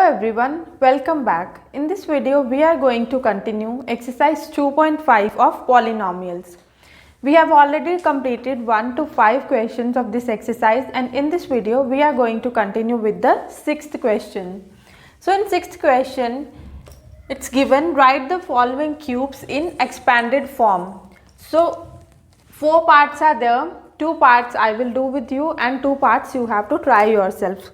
everyone, welcome back. In this video, we are going to continue exercise 2.5 of polynomials. We have already completed 1 to 5 questions of this exercise, and in this video, we are going to continue with the 6th question. So in 6th question, it's given write the following cubes in expanded form. So 4 parts are there, 2 parts I will do with you and 2 parts you have to try yourself.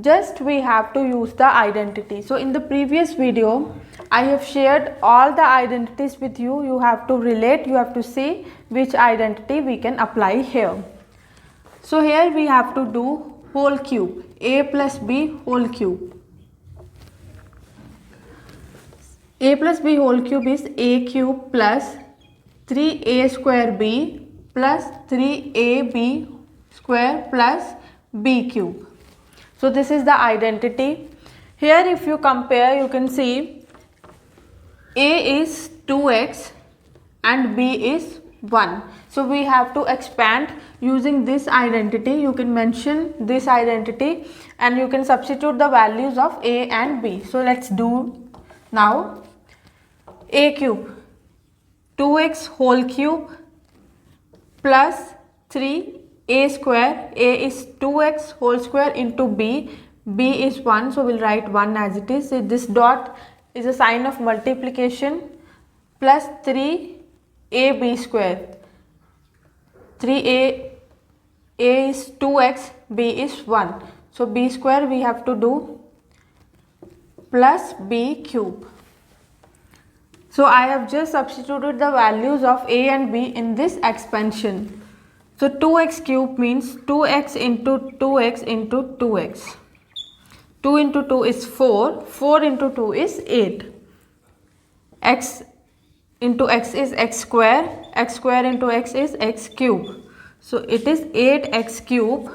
Just we have to use the identity. So in the previous video I have shared all the identities with you. You have to relate, you have to see which identity we can apply here. So here we have to do whole cube, a plus b whole cube. A plus b whole cube is a cube plus 3a square b plus 3ab square plus b cube. So this is the identity. Here if you compare, you can see a is 2x and b is 1. So we have to expand using this identity. You can mention this identity and you can substitute the values of a and b. So let's do now. A cube, 2x whole cube plus 3a square, a is 2x whole square into b, b is 1, so we'll write 1 as it is. So this dot is a sign of multiplication, plus 3ab square, 3a is 2x, b is 1, so b square we have to do plus b cube. So I have just substituted the values of a and b in this expansion. So 2x cube means 2x into 2x into 2x. 2 into 2 is 4, 4 into 2 is 8. X into x is x square into x is x cube. So it is 8x cube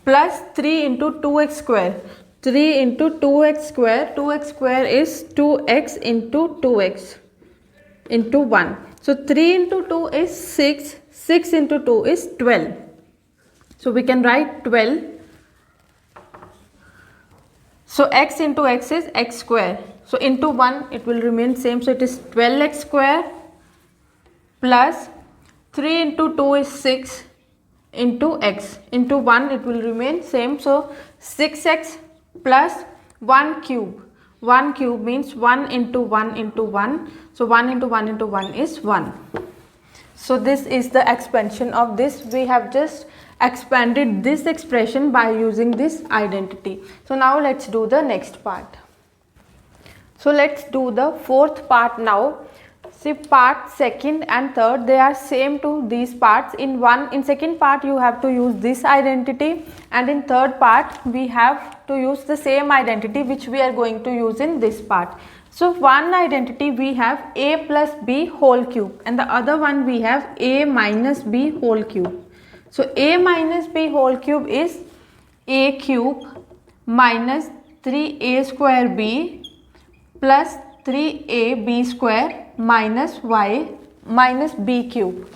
plus 3 into 2x square. 3 into 2x square, 2x square is 2x into 2x into 1. So 3 into 2 is 6, 6 into 2 is 12. So we can write 12. So x into x is x square. So into 1 it will remain same. So it is 12x square plus 3 into 2 is 6 into x. Into 1 it will remain same. So 6x plus 1 cube. 1 cube means 1 into 1 into 1. So 1 into 1 into 1 is 1. So this is the expansion of this. We have just expanded this expression by using this identity. So now let's do the next part. So let's do the 4th part now. See, part 2nd and 3rd, they are same to these parts. In 2nd part you have to use this identity, and in 3rd part we have to use the same identity which we are going to use in this part. So one identity we have a plus b whole cube and the other one we have a minus b whole cube. So a minus b whole cube is a cube minus 3a square b plus 3ab square minus y minus b cube.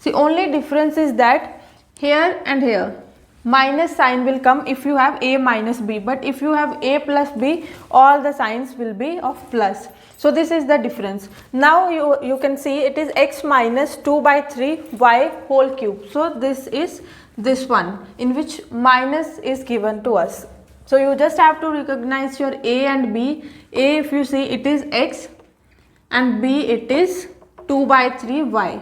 See, only difference is that here and here minus sign will come if you have a minus b, but if you have a plus b, all the signs will be of plus. So this is the difference. Now you can see it is x minus 2 by 3 y whole cube. So this is this one in which minus is given to us. So you just have to recognize your a and b. A, if you see, it is x and b it is 2 by 3 y.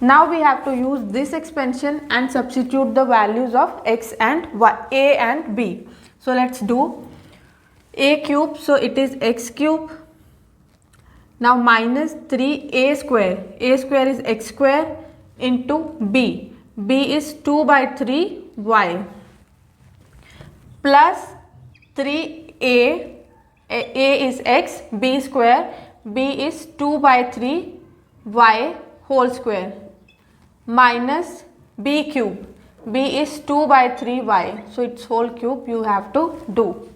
Now we have to use this expansion and substitute the values of x and y, a and b. So let's do a cube. So it is x cube. Now minus 3a square. A square is x square into b. B is 2 by 3 y. Plus 3a, a is x, b square, b is 2 by 3 y whole square, minus b cube, b is 2 by 3 y, so its whole cube you have to do.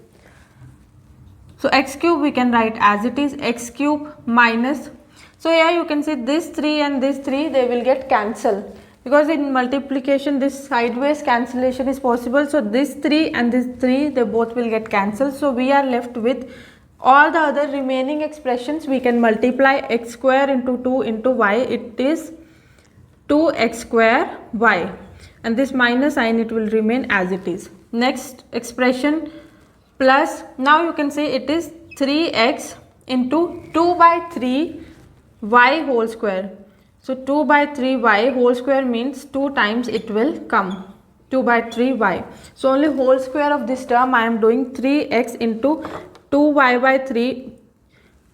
So x cube we can write as it is, x cube minus, so here you can see this 3 and this 3 they will get cancelled. because in multiplication this sideways cancellation is possible. So this 3 and this 3, they both will get cancelled. So we are left with all the other remaining expressions. We can multiply x square into 2 into y. It is 2x square y, and this minus sign, it will remain as it is. Next expression plus, now you can say it is 3x into 2 by 3 y whole square. So 2 by 3 y whole square means 2 times it will come, 2 by 3 y. So only whole square of this term I am doing, 3x into 2y by 3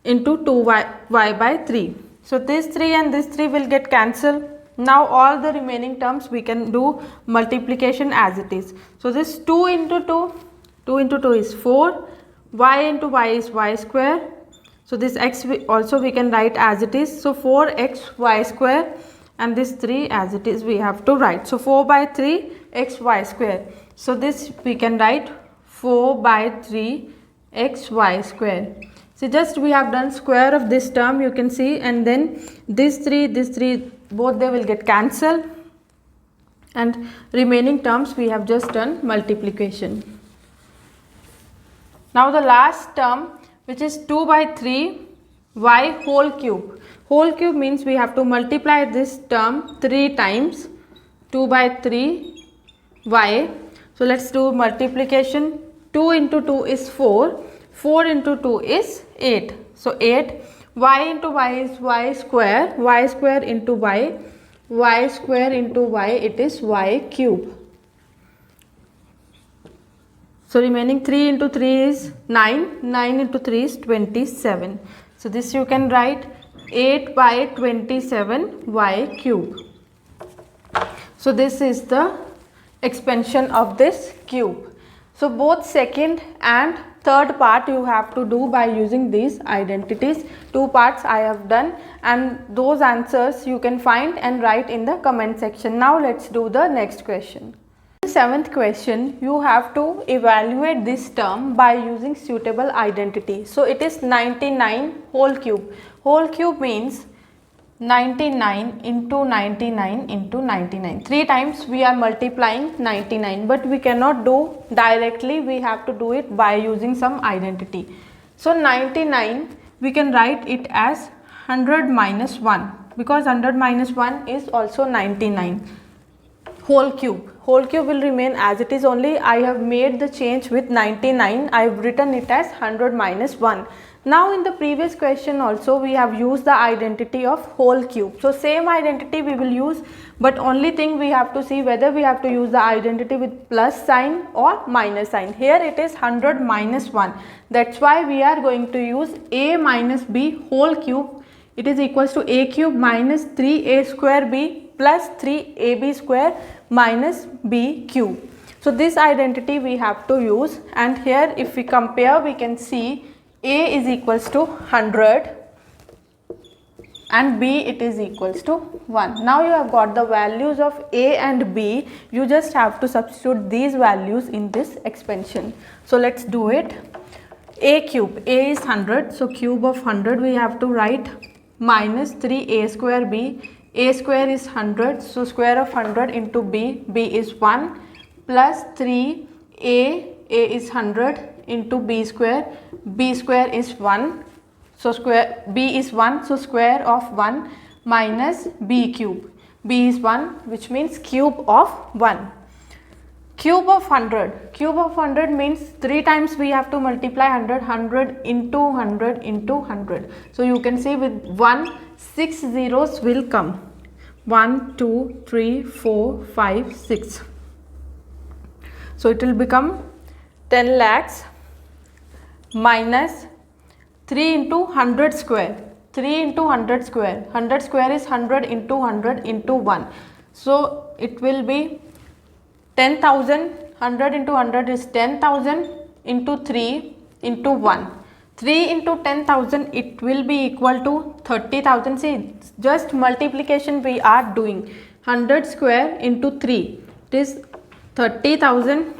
into 2y by 3. So this 3 and this 3 will get cancelled. Now all the remaining terms we can do multiplication as it is. So this 2 into 2 into 2 is 4, y into y is y square. So this x also we can write as it is. So 4x y square, and this 3 as it is we have to write. So 4 by 3 x y square. So this we can write 4 by 3 x y square. So just we have done square of this term, you can see, and then this 3 both they will get cancelled, and remaining terms we have just done multiplication. Now the last term, which is 2 by 3 y whole cube. Whole cube means we have to multiply this term 3 times, 2 by 3 y. So let's do multiplication. 2 into 2 is 4, 4 into 2 is 8. So 8, y into y is y square into y square into y, it is y cube. So remaining 3 into 3 is 9, 9 into 3 is 27. So this you can write 8 by 27 y cube. So this is the expansion of this cube. So both second and third part you have to do by using these identities. 2 parts I have done, and those answers you can find and write in the comment section. Now let's do the next question. In the 7th question, you have to evaluate this term by using suitable identity. So it is 99 whole cube. Whole cube means 99 into 99 into 99. 3 times we are multiplying 99, but we cannot do directly, we have to do it by using some identity. So 99 we can write it as 100 minus 1, because 100 minus 1 is also 99. Whole cube will remain as it is, only I have made the change with 99, I have written it as 100 minus 1. Now in the previous question also we have used the identity of whole cube. So same identity we will use, but only thing we have to see whether we have to use the identity with plus sign or minus sign. Here it is 100 minus 1. That's why we are going to use a minus b whole cube. It is equals to a cube minus 3a square b plus 3ab square minus b cube. So this identity we have to use, and here if we compare we can see a is equals to 100 and b it is equals to 1. Now you have got the values of a and b, you just have to substitute these values in this expansion. So let's do it. A cube, a is 100, so cube of 100 we have to write minus 3a square b. A square is 100, so square of 100 into b, b is 1, plus 3a is 100 into b square is 1, so square b is 1, so square of 1 minus b cube, b is 1, which means cube of 1. Cube of 100 means 3 times we have to multiply 100 into 100 into 100. So you can see with 1 6 zeros will come, 1 2 3 4 5 6. So it will become 10 lakhs minus 3 into 100 square. 3 into 100 square. 100 square is 100 into 100 into 1. So it will be 10,000. 100 into 100 is 10,000 into 3 into 1. 3 into 10,000 it will be equal to 30,000. See, just multiplication we are doing. 100 square into 3, it is 30,000.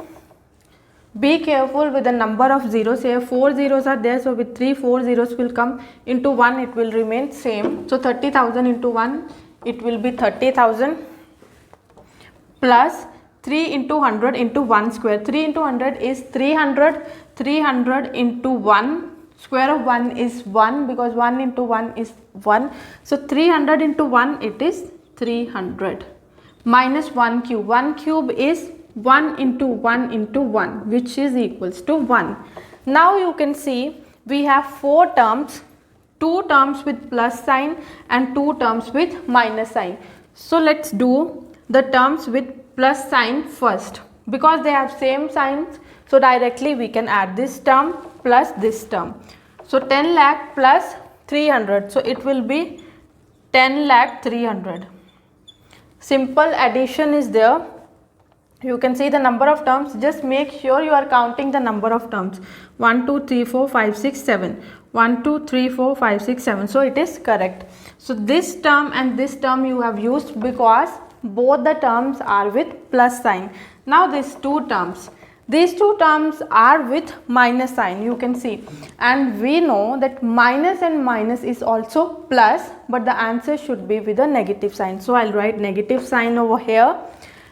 Be careful with the number of zeros. Here 4 zeros are there, so with 3 4 zeros will come, into 1 it will remain same. So 30,000 into 1 it will be 30,000. plus 3 into 100 into 1 square. 3 into 100 is 300. 300 into 1, square of 1 is 1 because 1 into 1 is 1. So 300 into 1, it is 300 minus 1 cube. 1 cube is 1 into 1 into 1, which is equals to 1. Now you can see we have 4 terms, 2 terms with plus sign and 2 terms with minus sign. So let's do the terms with plus sign first, because they have same signs. So directly we can add this term plus this term. So 10 lakh plus 300. So it will be 10 lakh 300. Simple addition is there. You can see the number of terms. Just make sure you are counting the number of terms. 1, 2, 3, 4, 5, 6, 7. 1, 2, 3, 4, 5, 6, 7. So it is correct. So this term and this term you have used because both the terms are with plus sign. Now these two terms. These two terms are with minus sign, you can see, and we know that minus and minus is also plus, but the answer should be with a negative sign. So I'll write negative sign over here,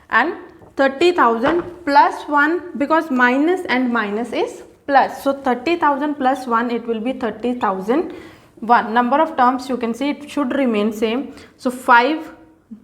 and 30,000 plus 1, because minus and minus is plus. So 30,000 plus 1, it will be 30,001. Number of terms, you can see it should remain same. So 5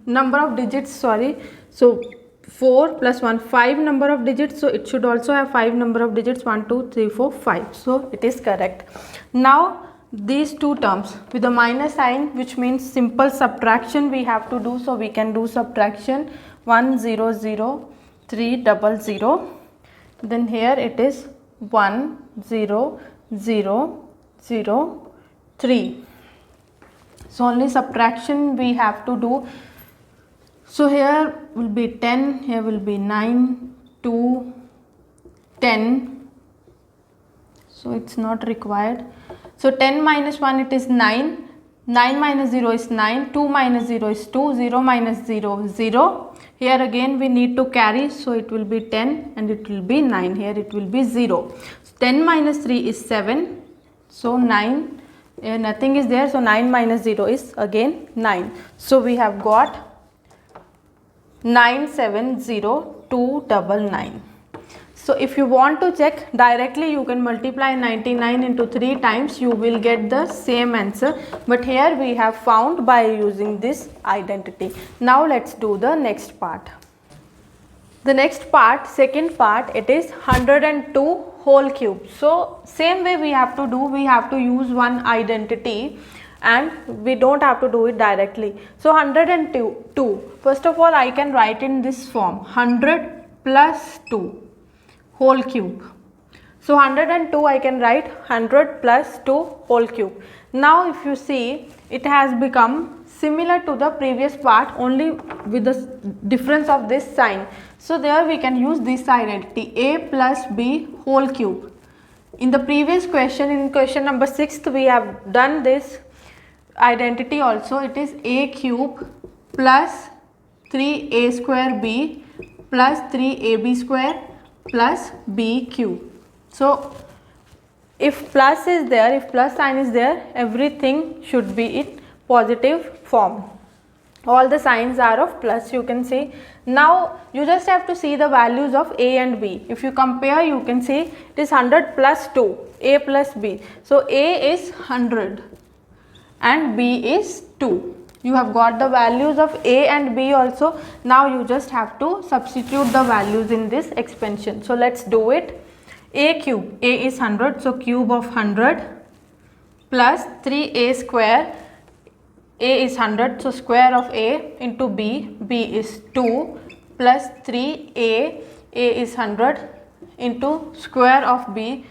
number of digits, sorry. So 4 plus 1, 5 number of digits. So it should also have 5 number of digits, 1, 2, 3, 4, 5. So it is correct. Now these two terms with a minus sign, which means simple subtraction we have to do. So we can do subtraction. 1 0 0 3 0 0. Then here it is 1 0 0 0 3. So only subtraction we have to do. So here will be 10, here will be 9, 2, 10. So it's not required. So 10 minus 1, it is 9. 9 minus 0 is 9. 2 minus 0 is 2. 0 minus 0 is 0. Here again we need to carry. So it will be 10 and it will be 9. Here it will be 0. So 10 minus 3 is 7. So 9. Here nothing is there. So 9 minus 0 is again 9. So we have got 970299. So if you want to check directly, you can multiply 99 into 3 times, you will get the same answer, but here we have found by using this identity. Now let's do the next part. The next part, second part, it is 102 whole cube. So same way we have to do, we have to use one identity and we don't have to do it directly. So 102, first of all I can write in this form, 100 plus 2 whole cube. So 102 I can write 100 plus 2 whole cube. Now if you see, it has become similar to the previous part, only with the difference of this sign. So there we can use this identity, a plus b whole cube. In the previous question, in question number 6, we have done this identity also. It is a cube plus 3a square b plus 3ab square plus b cube. So if plus is there, if plus sign is there, everything should be in positive form. All the signs are of plus, you can see. Now you just have to see the values of a and b. If you compare, you can see it is 100 plus 2, a plus b. So a is 100 and b is 2. You have got the values of a and b also. Now you just have to substitute the values in this expansion. So let's do it. A cube, a is 100, so cube of 100 plus 3a square, a is 100, so square of a into b, b is 2 plus 3a, a is 100 into square of b,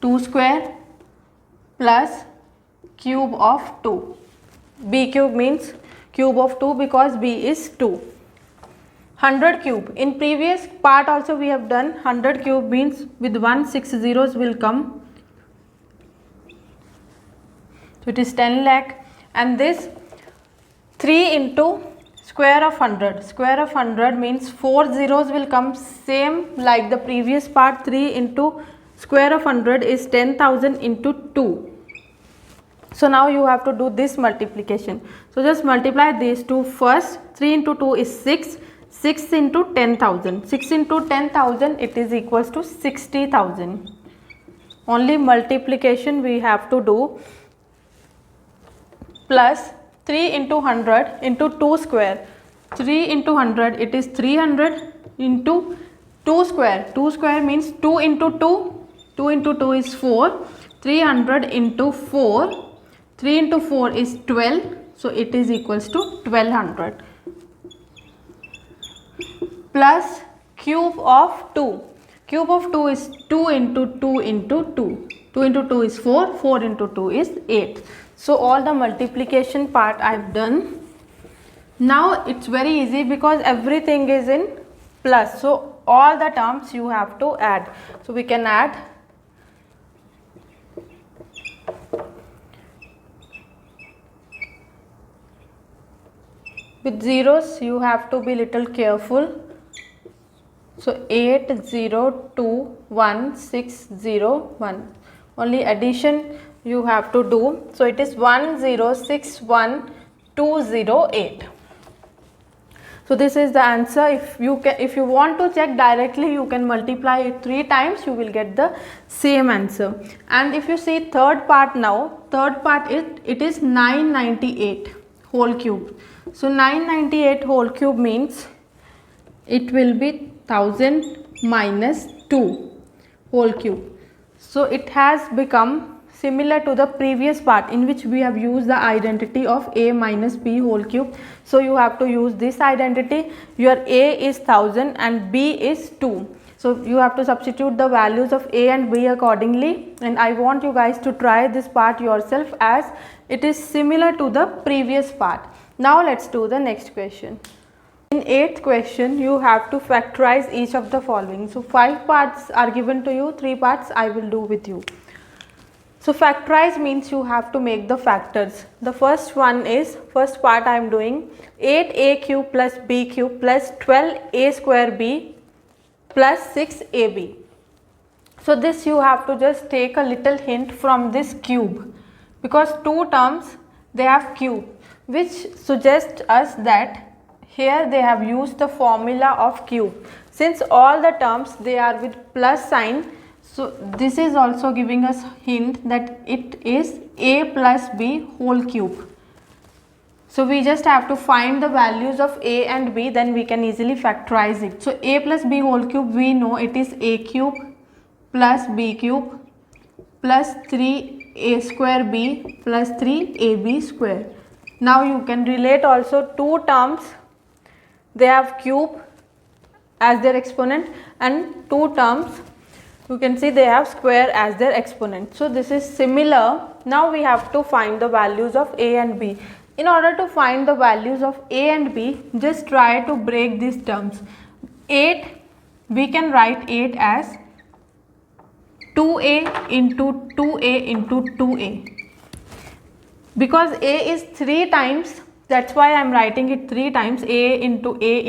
2 square plus cube of 2. B cube means cube of 2 because b is 2. 100 cube. In previous part also we have done 100 cube means with 1 6 zeros will come. So it is 10 lakh, and this 3 into square of 100. Square of 100 means 4 zeros will come, same like the previous part. 3 into square of 100 is 10,000 into 2. So now you have to do this multiplication. So just multiply these two first. 3 into 2 is 6. 6 into 10,000. 6 into 10,000, it is equals to 60,000. Only multiplication we have to do. Plus 3 into 100 into 2 square. 3 into 100, it is 300 into 2 square. 2 square means 2 into 2. 2 into 2 is 4. 300 into 4. 3 into 4 is 12. So it is equals to 1200. Plus cube of 2. Cube of 2 is 2 into 2 into 2. 2 into 2 is 4. 4 into 2 is 8. So all the multiplication part I have done. Now it's very easy because everything is in plus. So all the terms you have to add. So we can add with zeros. You have to be little careful. So 802161. Only addition you have to do. So it is 1061208. So this is the answer. If you want to check directly, you can multiply it 3 times, you will get the same answer. And if you see third part now, third part it is 998 whole cube. So 998 whole cube means it will be 1000 minus 2 whole cube. So it has become similar to the previous part in which we have used the identity of a minus b whole cube. So you have to use this identity. Your a is 1000 and b is 2. So you have to substitute the values of a and b accordingly, and I want you guys to try this part yourself as it is similar to the previous part. Now let's do the next question. In 8th question, you have to factorize each of the following. So 5 parts are given to you, 3 parts I will do with you. So factorize means you have to make the factors. The first one is, first part I am doing 8a cube plus b cube plus 12a square b plus 6ab. So this you have to just take a little hint from this cube, because 2 terms they have cube, which suggests us that here they have used the formula of cube. Since all the terms they are with plus sign, so this is also giving us hint that it is a plus b whole cube. So we just have to find the values of a and b, then we can easily factorize it. So a plus b whole cube, we know it is a cube plus b cube plus 3a square b plus 3ab square. Now you can relate also 2 terms, they have cube as their exponent, and 2 terms you can see they have square as their exponent. So this is similar. Now we have to find the values of a and b. In order to find the values of a and b, just try to break these terms. 8, we can write 8 as 2a into 2a into 2a. Because a is 3 times, that's why I am writing it 3 times, a into a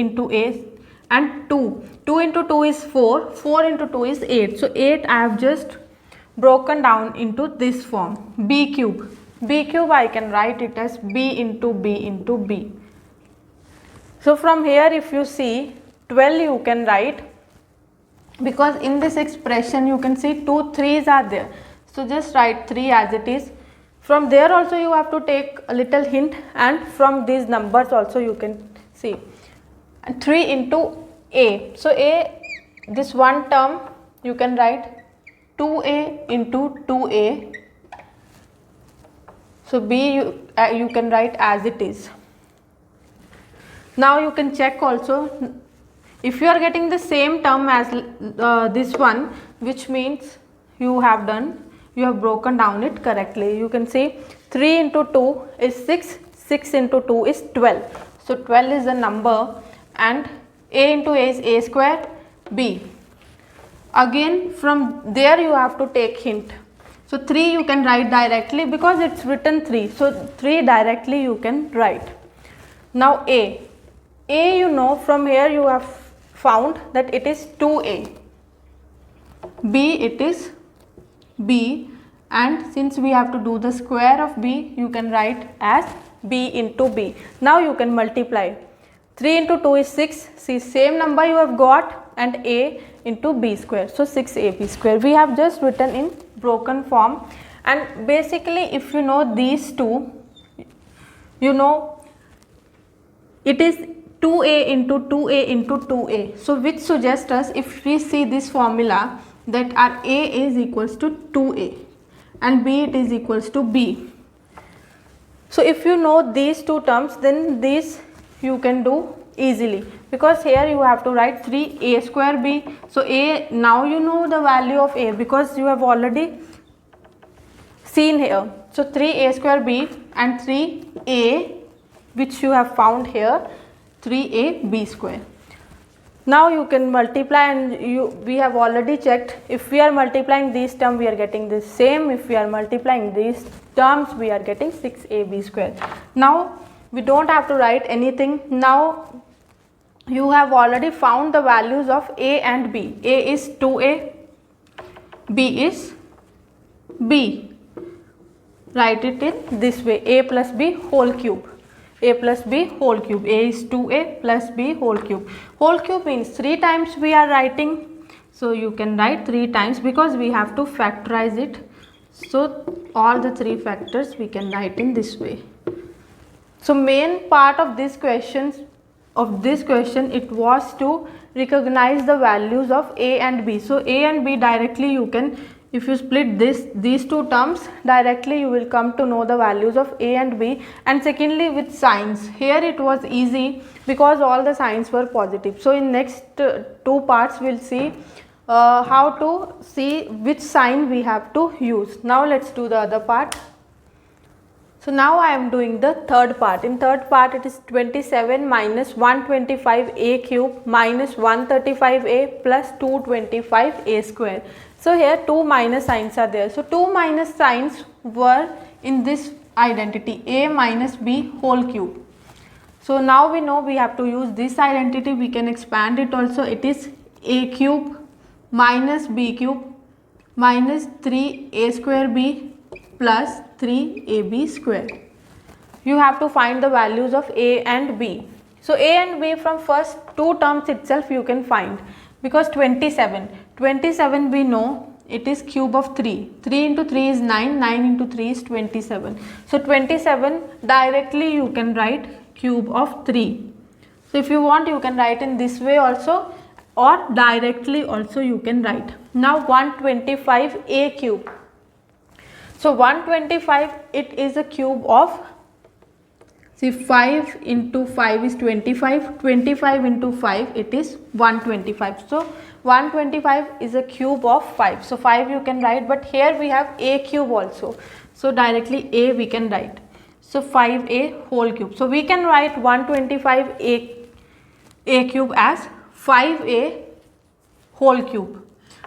and 2. 2 into 2 is 4, 4 into 2 is 8. So 8 I have just broken down into this form, b cube. B cube I can write it as b into b into b. So from here if you see 12 you can write, because in this expression you can see 2 3's are there. So just write 3 as it is. From there also you have to take a little hint, and from these numbers also you can see 3 into a. So a, this one term you can write 2a into 2a. So b you can write as it is. Now you can check also if you are getting the same term as this one, which means you have broken down it correctly. You can see 3 into 2 is 6, 6 into 2 is 12. So 12 is the number, and a into a is a square, b. Again from there you have to take hint. So 3 you can write directly because it's written 3. So 3 directly you can write. Now a you know, from here you have found that it is 2a. B, it is b, and since we have to do the square of b, you can write as b into b. Now you can multiply 3 into 2 is 6. See, same number you have got, and a into b square. So 6ab square. We have just written in broken form. And basically, if you know these two, you know it is 2a into 2a into 2a. So which suggests us, if we see this formula, that our a is equals to 2a and b it is equals to b. So if you know these two terms, then this you can do easily, because here you have to write 3a square b. So a, now you know the value of a because you have already seen here. So 3a square b and 3a, which you have found here, 3ab square. Now you can multiply, and we have already checked, if we are multiplying these terms we are getting the same, if we are multiplying these terms we are getting 6ab square. Now we don't have to write anything. Now you have already found the values of a and b. A is 2a, b is b. Write it in this way, a plus b whole cube. A plus b whole cube. A is 2a plus b whole cube. Whole cube means 3 times we are writing. So you can write 3 times because we have to factorize it. So all the 3 factors we can write in this way. So main part of this question, it was to recognize the values of a and b. So a and b directly you can, if you split these two terms, directly you will come to know the values of a and b. And secondly, with signs, here it was easy because all the signs were positive. So in next 2 parts we will see how to see which sign we have to use. Now let's do the other part. So now I am doing the third part. In third part it is 27 minus 125a cube minus 135a plus 225a square. So here 2 minus signs are there. So 2 minus signs were in this identity, a minus b whole cube. So now we know we have to use this identity. We can expand it also. It is a cube minus b cube minus 3a square b plus 3ab square. You have to find the values of a and b. So a and b from first 2 terms itself you can find, because 27 we know it is cube of 3. 3 into 3 is 9, 9 into 3 is 27. So 27 directly you can write cube of 3. So if you want you can write in this way also, or directly also you can write. Now 125a cube. So 125, it is a cube of, see, 5 into 5 is 25, 25 into 5 it is 125. So 125 is a cube of 5. So 5 you can write, but here we have a cube also. So directly a we can write. So 5a whole cube. So we can write 125a cube as 5a whole cube.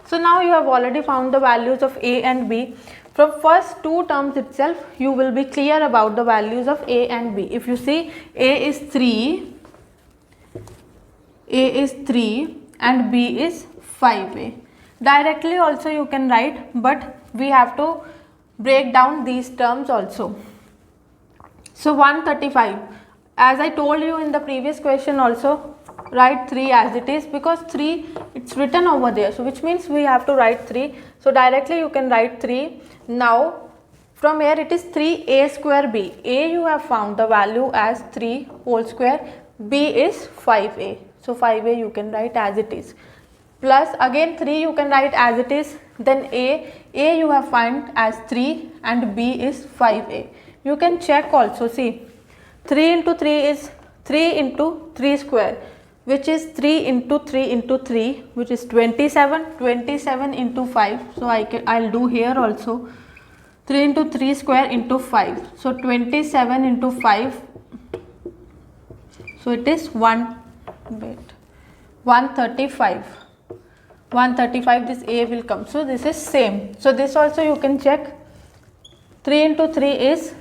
So now you have already found the values of a and b. From first 2 terms itself you will be clear about the values of a and b. If you see, a is 3 and b is 5a. Directly also you can write, but we have to break down these terms also. So 135, as I told you in the previous question also, write 3 as it is, because 3 it's written over there, so which means we have to write 3. So directly you can write 3. Now from here it is 3a square b. A you have found the value as 3 whole square, b is 5a. So 5a you can write as it is, plus again 3 you can write as it is, then a you have found as 3 and b is 5a. You can check also, see, 3 into 3 is 3 into 3 square, which is 3 into 3 into 3, which is 27, 27 into 5. So I'll do here also, 3 into 3 square into 5. So 27 into 5, so it is 135. 135, this a will come. So this is same. So this also you can check, 3 into 3 is,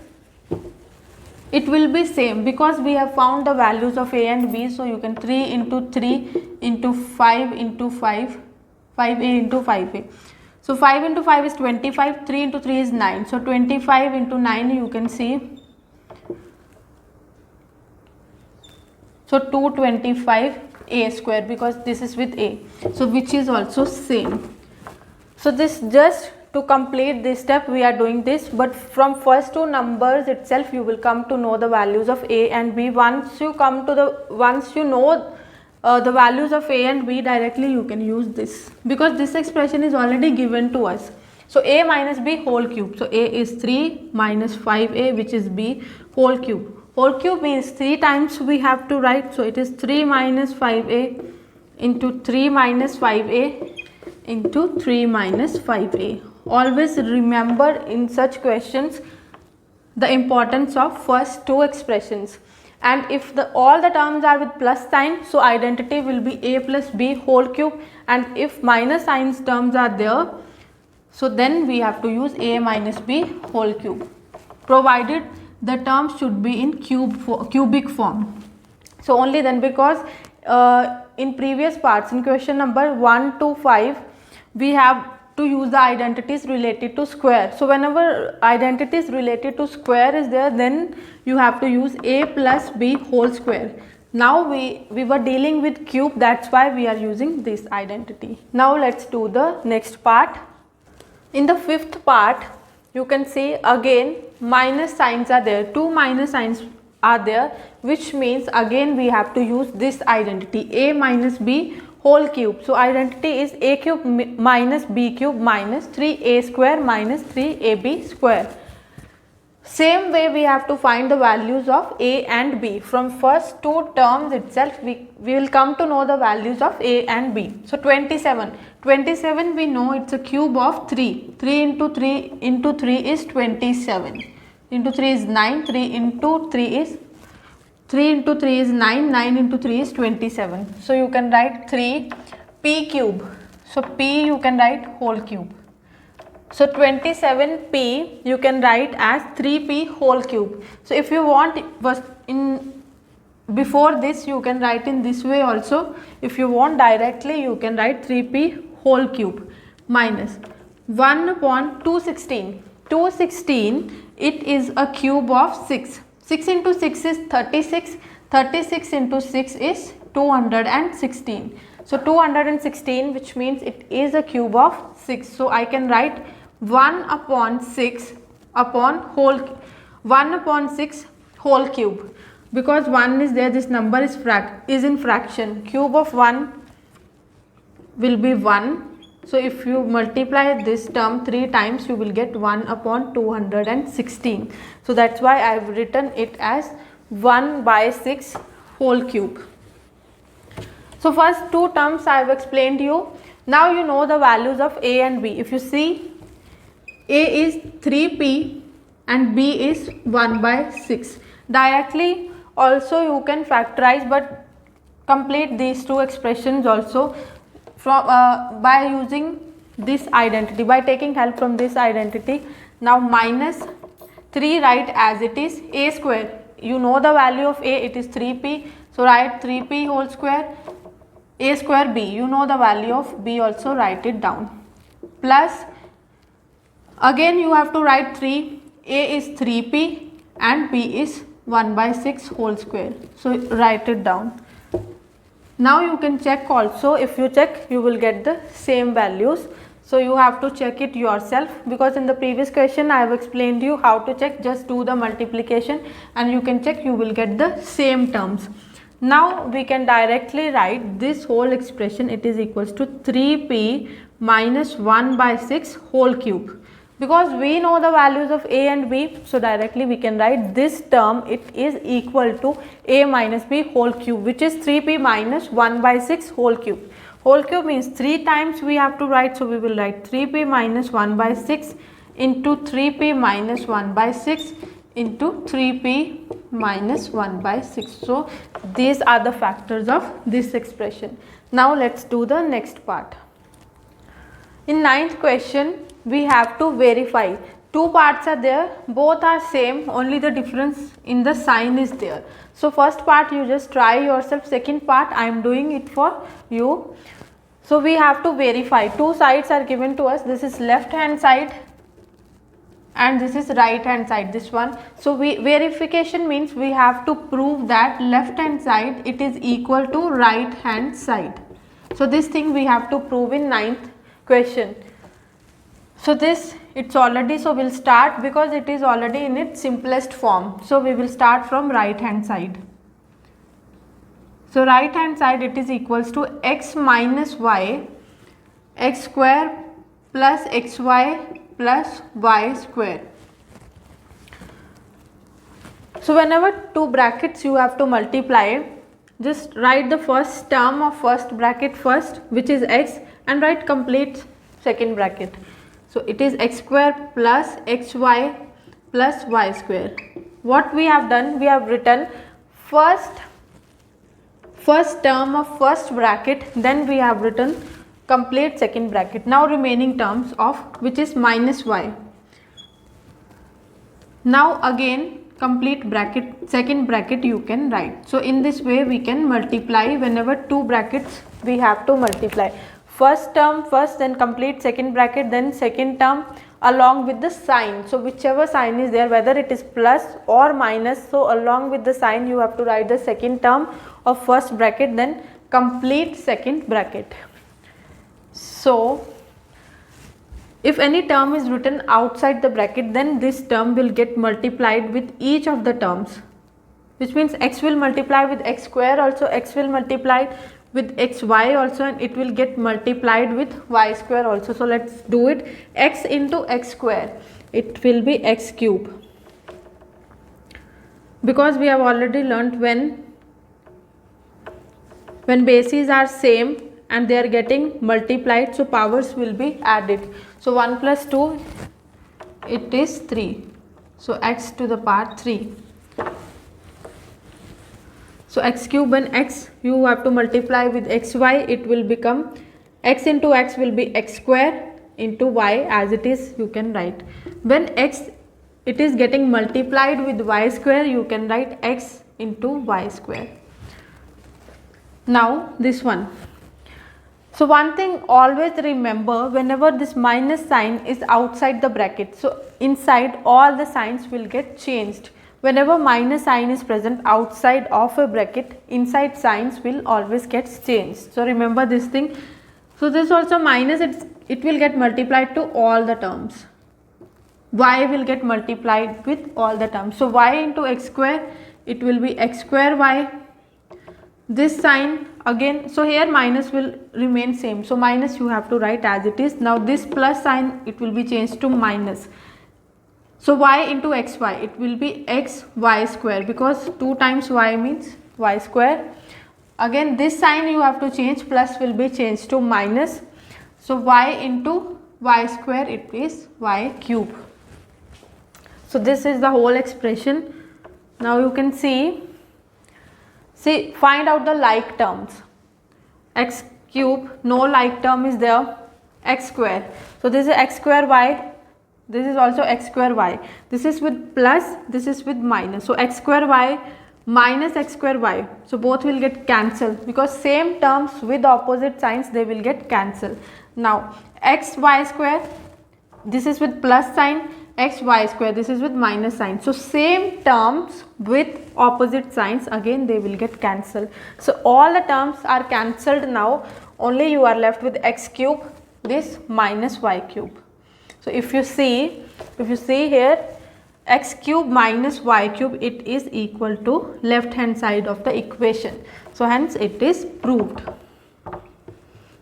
it will be same because we have found the values of a and b. So you can 3 into 3 into 5 into 5, 5a into 5a. So 5 into 5 is 25, 3 into 3 is 9. So 25 into 9 you can see So 225a square, because this is with a, so which is also same. So this just to complete this step we are doing this, but from first two numbers itself you will come to know the values of a and b. Once you know the values of a and b directly, you can use this, because this expression is already given to us. So a minus b whole cube, so a is 3 minus 5a, which is b whole cube. Whole cube means 3 times we have to write, so it is 3 minus 5a into 3 minus 5a into 3 minus 5a. Always remember in such questions the importance of first two expressions, and if all the terms are with plus sign, so identity will be a plus b whole cube, and if minus signs terms are there, so then we have to use a minus b whole cube, provided the terms should be in cubic form. So only then, because in previous parts, in question number 1 to 5, we have to use the identities related to square. So whenever identities related to square is there, then you have to use a plus b whole square. Now we were dealing with cube, that's why we are using this identity. Now let's do the next part. In the fifth part, you can see again minus signs are there, 2 minus signs are there, which means again we have to use this identity, a minus b whole cube. So identity is a cube minus b cube minus 3a square minus 3ab square. Same way we have to find the values of a and b. From first two terms itself we will come to know the values of a and b. So 27 we know it's a cube of 3. 3 into 3 into 3 is 27. Into 3 is 9. 3 into 3 is 9. 9 into 3 is 27. So you can write 3 p cube. So p you can write whole cube. So 27p you can write as 3p whole cube. So if you want before this, you can write in this way also. If you want directly, you can write 3p whole cube minus 1 upon 216. 216, it is a cube of 6. 6 into 6 is 36. 36 into 6 is 216. So 216, which means it is a cube of 6. So I can write 1 upon 6 whole cube, because 1 is there, this number is in fraction. Cube of 1 will be 1. So if you multiply this term 3 times, you will get 1 upon 216. So that's why I have written it as 1 by 6 whole cube. So first two terms I have explained you. Now you know the values of a and b. If you see, a is 3p and b is 1 by 6. Directly also you can factorize, but complete these two expressions also by using this identity, by taking help from this identity. Now minus 3 write as it is a square. You know the value of a, it is 3p. So write 3p whole square. A square b, you know the value of b, also write it down. Plus again you have to write 3. A is 3p and b is 1 by 6 whole square. So write it down. Now you can check also. If you check, you will get the same values. So you have to check it yourself, because in the previous question I have explained you how to check. Just do the multiplication and you can check, you will get the same terms. Now we can directly write this whole expression. It is equals to 3p minus 1 by 6 whole cube. Because we know the values of a and b, so directly we can write this term, it is equal to a minus b whole cube, which is 3p minus 1 by 6 whole cube. Whole cube means 3 times we have to write, so we will write 3p minus 1 by 6 into 3p minus 1 by 6 into 3p minus 1 by 6. So these are the factors of this expression. Now let's do the next part. In ninth question, we have to verify. Two parts are there, both are same, only the difference in the sign is there. So first part you just try yourself, second part I am doing it for you. So we have to verify. Two sides are given to us. This is left hand side and this is right hand side, this one. So verification means we have to prove that left hand side it is equal to right hand side. So this thing we have to prove in 9th question. So this it's already, so we'll start because it is already in its simplest form. So we will start from right hand side. So right hand side it is equals to x minus y, x square plus xy plus y square. So whenever two brackets you have to multiply, just write the first term of first bracket first, which is x, and write complete second bracket. So it is x square plus xy plus y square. What we have done, we have written first term of first bracket, then we have written complete second bracket. Now remaining terms of which is minus y. Now again complete bracket, second bracket you can write. So in this way we can multiply whenever two brackets we have to multiply. First term first, then complete second bracket, then second term along with the sign. So whichever sign is there, whether it is plus or minus, so along with the sign you have to write the second term of first bracket, then complete second bracket. So if any term is written outside the bracket, then this term will get multiplied with each of the terms, which means x will multiply with x square also, x will multiply with xy also, and it will get multiplied with y square also. So let's do it. X into x square, it will be x cube, because we have already learnt when bases are same and they are getting multiplied, so powers will be added. So 1 plus 2 it is 3, so x to the power 3. So x cube, when x you have to multiply with xy, it will become x into x will be x square into y, as it is you can write. When x it is getting multiplied with y square, you can write x into y square. Now this one. So one thing always remember, whenever this minus sign is outside the bracket, so inside all the signs will get changed. Whenever minus sign is present outside of a bracket, inside signs will always get changed. So remember this thing. So this also minus, it will get multiplied to all the terms. Y will get multiplied with all the terms. So y into x square, it will be x square y. This sign again, so here minus will remain same, so minus you have to write as it is. Now this plus sign, it will be changed to minus. So y into xy, it will be x y square, because 2 times y means y square. Again this sign you have to change, plus will be changed to minus. So y into y square, it is y cube. So this is the whole expression. Now you can see, find out the like terms. X cube, no like term is there. X square, so this is x square y, this is also x square y. This is with plus, this is with minus. So x square y minus x square y, so both will get cancelled, because same terms with opposite signs they will get cancelled. Now x y square, this is with plus sign, x y square, this is with minus sign. So same terms with opposite signs, again they will get cancelled. So all the terms are cancelled now, only you are left with x cube, this minus y cube. So if you see here, x cube minus y cube, it is equal to left hand side of the equation. So hence it is proved.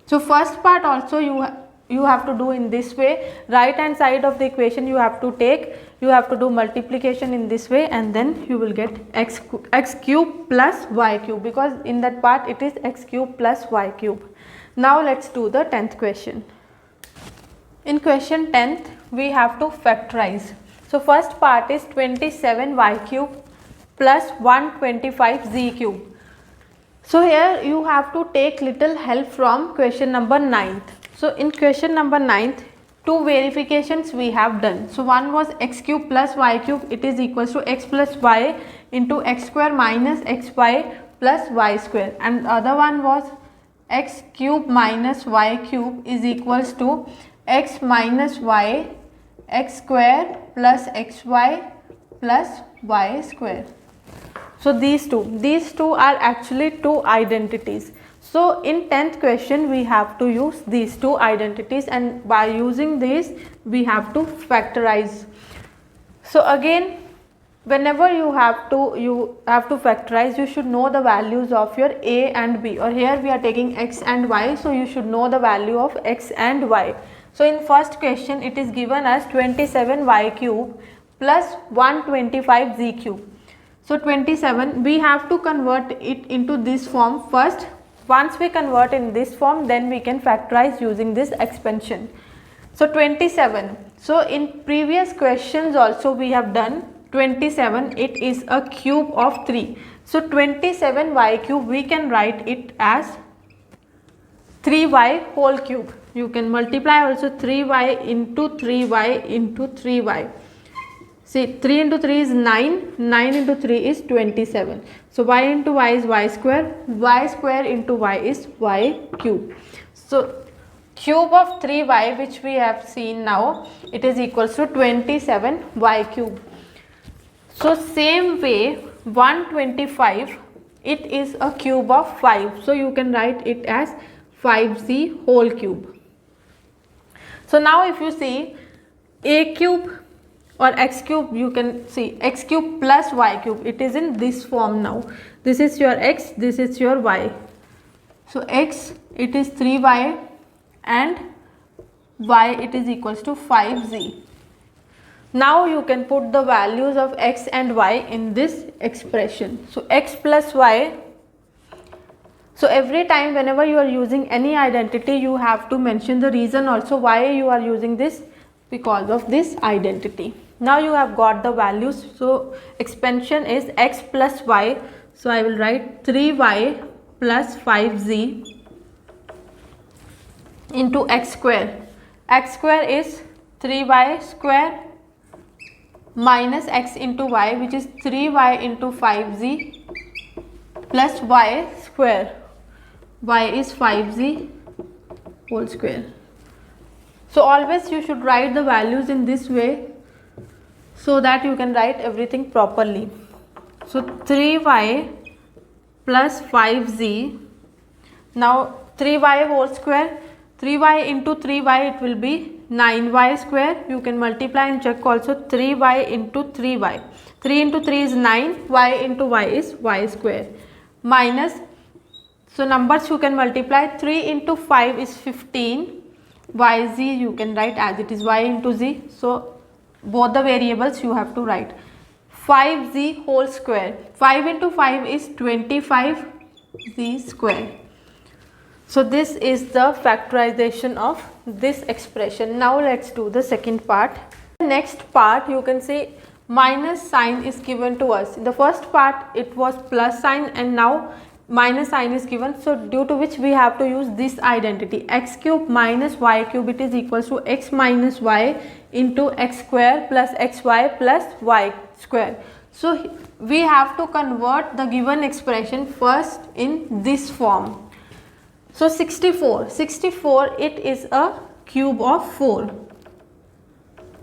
So first part also you have to do in this way. Right hand side of the equation you have to do multiplication in this way, and then you will get x cube plus y cube, because in that part it is x cube plus y cube. Now let's do the 10th question. In question 10th we have to factorize. So first part is 27y cube plus 125z cube. So here you have to take little help from question number 9th. So in question number 9th, 2 verifications we have done. So one was x cube plus y cube, it is equals to x plus y into x square minus xy plus y square, and the other one was x cube minus y cube is equals to x minus y x square plus xy plus y square. So these two are actually two identities. So in 10th question we have to use these two identities, and by using these we have to factorize. So again, whenever you have to factorize, you should know the values of your a and b, or here we are taking x and y, so you should know the value of x and y. So in first question it is given as 27y cube plus 125z cube. So 27, we have to convert it into this form first. Once we convert in this form, then we can factorize using this expansion. So 27, so in previous questions also we have done 27, it is a cube of 3. So 27y cube, we can write it as 3y whole cube. You can multiply also 3y into 3y into 3y. See, 3 into 3 is 9, 9 into 3 is 27. So y into y is y square into y is y cube. So cube of 3y, which we have seen now, it is equals to 27y cube. So same way 125, it is a cube of 5. So you can write it as 5z whole cube. So now if you see a cube or x cube, you can see x cube plus y cube, it is in this form now. This is your x, this is your y. So x, it is 3y and y, it is equals to 5z. Now you can put the values of x and y in this expression. So x plus y, so every time whenever you are using any identity, you have to mention the reason also why you are using this, because of this identity. Now you have got the values. So expansion is x plus y. So I will write 3y plus 5z into x square. X square is 3y square minus x into y, which is 3y into 5z plus y square. Y is 5z whole square. So always you should write the values in this way, so that you can write everything properly. So 3y plus 5z, now 3y whole square, 3y into 3y, it will be 9y square. You can multiply and check also, 3y into 3y, 3 into 3 is 9, y into y is y square, minus, so numbers you can multiply, 3 into 5 is 15, yz you can write as it is y into z. So both the variables you have to write, 5z whole square, 5 into 5 is 25z square. So this is the factorization of this expression. Now let's do the second part. The next part, you can say minus sign is given to us. In the first part it was plus sign, and now minus sign is given, so due to which we have to use this identity, x cube minus y cube, it is equals to x minus y into x square plus xy plus y square. So we have to convert the given expression first in this form. So 64, it is a cube of 4.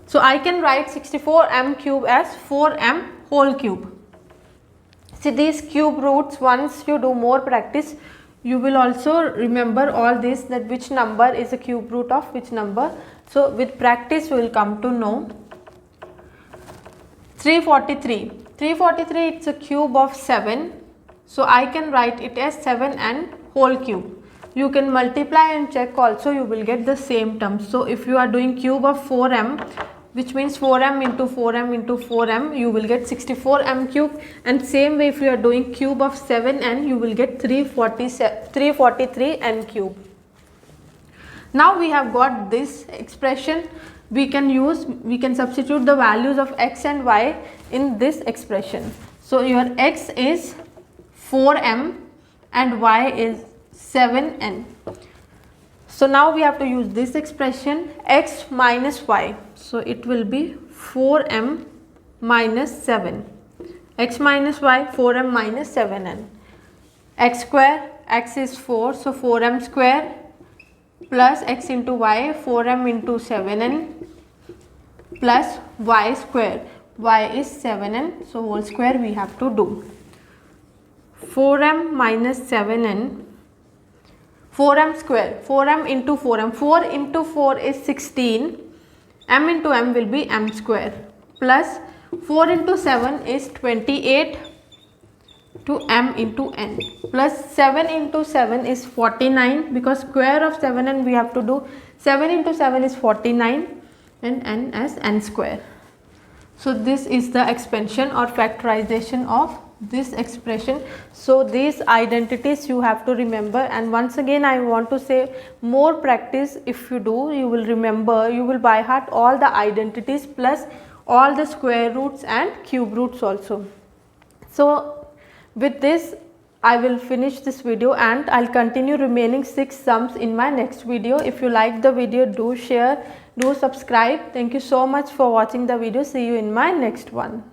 So I can write 64m cube as 4m whole cube. See these cube roots, once you do more practice, you will also remember all this, that which number is a cube root of which number. So with practice we will come to know. 343, it's a cube of 7. So I can write it as 7 and whole cube. You can multiply and check also, you will get the same term. So if you are doing cube of 4m, which means 4m into 4m into 4m, you will get 64m cube, and same way if you are doing cube of 7n, you will get 343n cube. Now we have got this expression, we can substitute the values of x and y in this expression. So your x is 4m and y is 7n. So now we have to use this expression, x minus y. So it will be 4m minus 7. X minus y, 4m minus 7n. X square, x is 4, so 4m square plus x into y, 4m into 7n plus y square. Y is 7n, so whole square we have to do. 4m minus 7n, 4m square, 4m into 4m, 4 into 4 is 16, m into m will be m square, plus 4 into 7 is 28 to m into n, plus 7 into 7 is 49, because square of 7n we have to do, 7 into 7 is 49 and n as n square. So this is the expansion or factorization of this expression. So these identities you have to remember, and once again I want to say, more practice if you do, you will remember, you will by heart all the identities plus all the square roots and cube roots also. So with this I will finish this video and I'll continue remaining 6 sums in my next video. If you like the video, do share, do subscribe. Thank you so much for watching the video. See you in my next one.